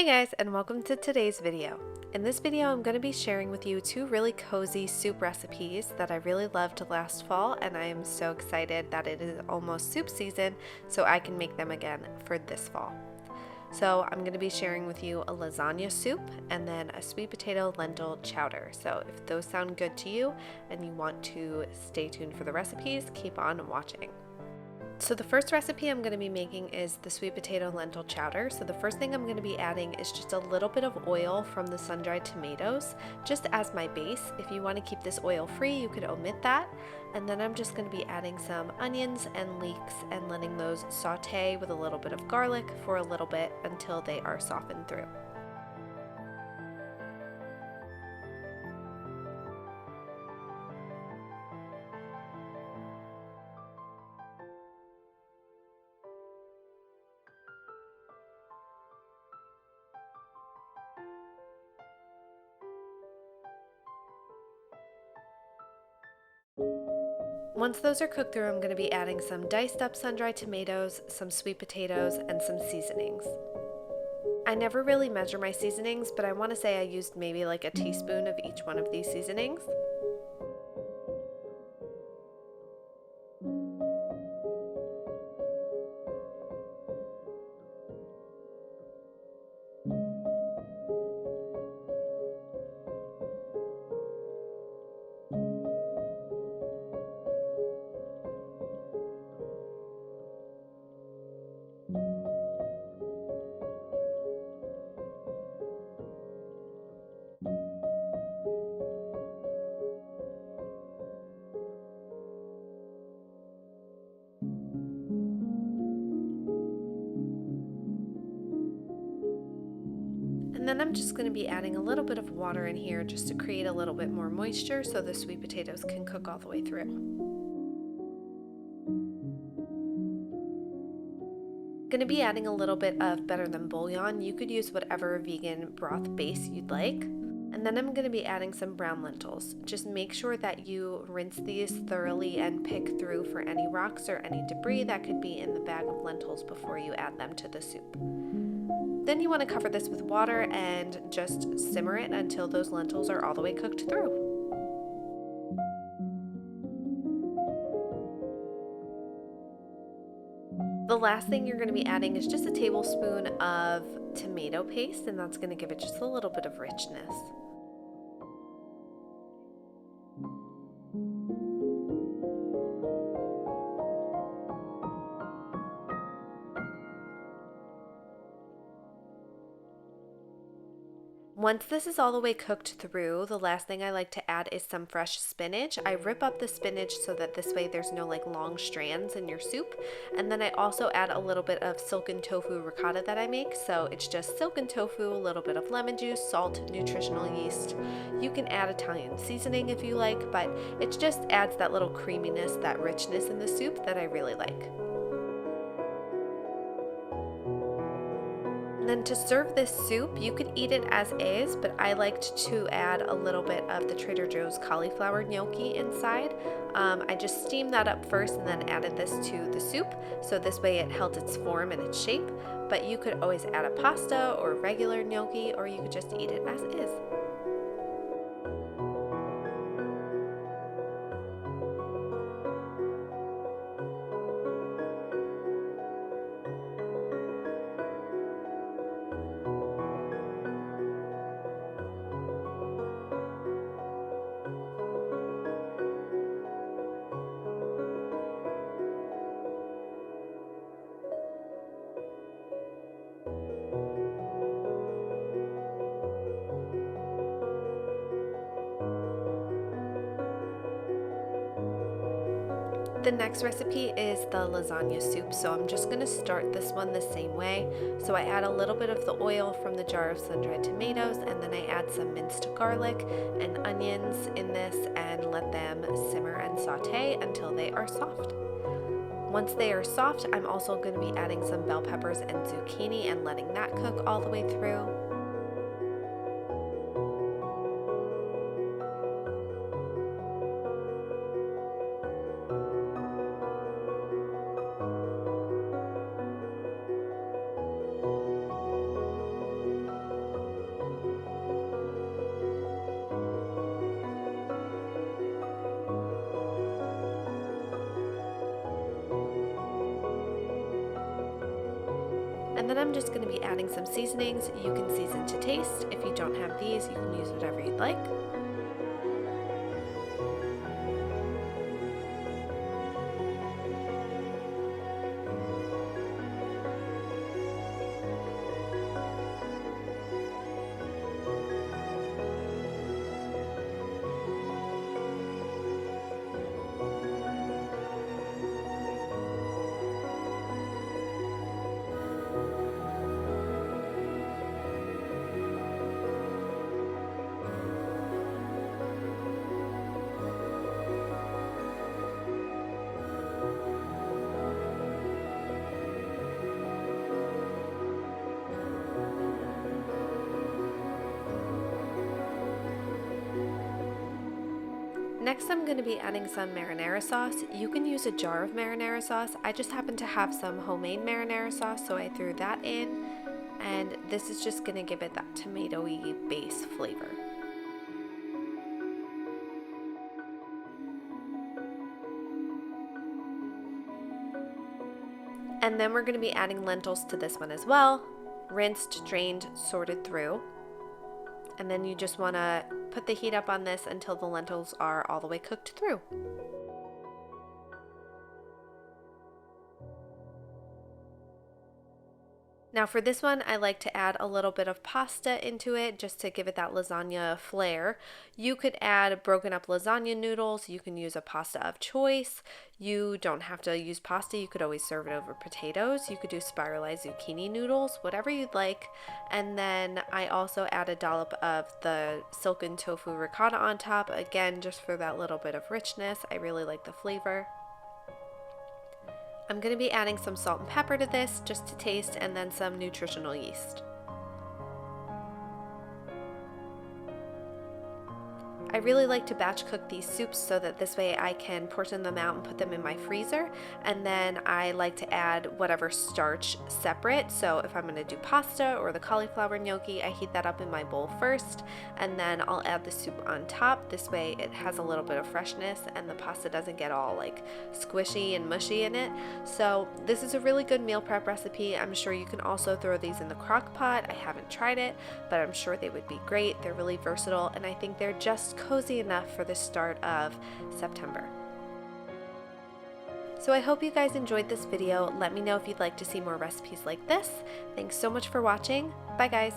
Hey guys, and welcome to today's video. In this video, I'm going to be sharing with you two really cozy soup recipes that I really loved last fall, and I am so excited that it is almost soup season so I can make them again for this fall. So I'm going to be sharing with you a lasagna soup and then a sweet potato lentil chowder. So if those sound good to you and you want to stay tuned for the recipes, keep on watching. So the first recipe I'm going to be making is the sweet potato lentil chowder. So the first thing I'm going to be adding is just a little bit of oil from the sun-dried tomatoes, just as my base. If you want to keep this oil free, you could omit that. And then I'm just going to be adding some onions and leeks and letting those saute with a little bit of garlic for a little bit until they are softened through. Once those are cooked through, I'm going to be adding some diced up sun-dried tomatoes, some sweet potatoes, and some seasonings. I never really measure my seasonings, but I want to say I used maybe like a teaspoon of each one of these seasonings. And then I'm just going to be adding a little bit of water in here just to create a little bit more moisture so the sweet potatoes can cook all the way through. Going to be adding a little bit of better than bouillon. You could use whatever vegan broth base you'd like. And then I'm going to be adding some brown lentils. Just make sure that you rinse these thoroughly and pick through for any rocks or any debris that could be in the bag of lentils before you add them to the soup. Then you want to cover this with water and just simmer it until those lentils are all the way cooked through. The last thing you're going to be adding is just a tablespoon of tomato paste, and that's going to give it just a little bit of richness. Once this is all the way cooked through, the last thing I like to add is some fresh spinach. I rip up the spinach so that this way there's no like long strands in your soup. And then I also add a little bit of silken tofu ricotta that I make. So it's just silken tofu, a little bit of lemon juice, salt, nutritional yeast. You can add Italian seasoning if you like, but it just adds that little creaminess, that richness in the soup that I really like. Then to serve this soup, you could eat it as is, but I liked to add a little bit of the Trader Joe's cauliflower gnocchi inside. I just steamed that up first and then added this to the soup, so this way it held its form and its shape. But you could always add a pasta or regular gnocchi, or you could just eat it as is. The next recipe is the lasagna soup, so I'm just going to start this one the same way. So I add a little bit of the oil from the jar of sun-dried tomatoes, and then I add some minced garlic and onions in this and let them simmer and saute until they are soft. Once they are soft, I'm also going to be adding some bell peppers and zucchini and letting that cook all the way through. then I'm just going to be adding some seasonings. You can season to taste. If you don't have these, you can use whatever you'd like. Next, I'm going to be adding some marinara sauce. You can use a jar of marinara sauce. I just happen to have some homemade marinara sauce, so I threw that in. And this is just going to give it that tomatoey base flavor. And then we're going to be adding lentils to this one as well. Rinsed, drained, sorted through. And then you just want to put the heat up on this until the lentils are all the way cooked through. Now for this one, I like to add a little bit of pasta into it just to give it that lasagna flair. You could add broken up lasagna noodles. You can use a pasta of choice. You don't have to use pasta. You could always serve it over potatoes. You could do spiralized zucchini noodles, whatever you'd like. And then I also add a dollop of the silken tofu ricotta on top, again, just for that little bit of richness. I really like the flavor. I'm going to be adding some salt and pepper to this just to taste, and then some nutritional yeast. I really like to batch cook these soups so that this way I can portion them out and put them in my freezer, and then I like to add whatever starch separate. So if I'm going to do pasta or the cauliflower gnocchi, I heat that up in my bowl first, and then I'll add the soup on top. This way it has a little bit of freshness and the pasta doesn't get all like squishy and mushy in it. So this is a really good meal prep recipe. I'm sure you can also throw these in the crock pot. I haven't tried it, but I'm sure they would be great. They're really versatile, and I think they're just cozy enough for the start of September. So I hope you guys enjoyed this video. Let me know if you'd like to see more recipes like this. Thanks so much for watching. Bye guys.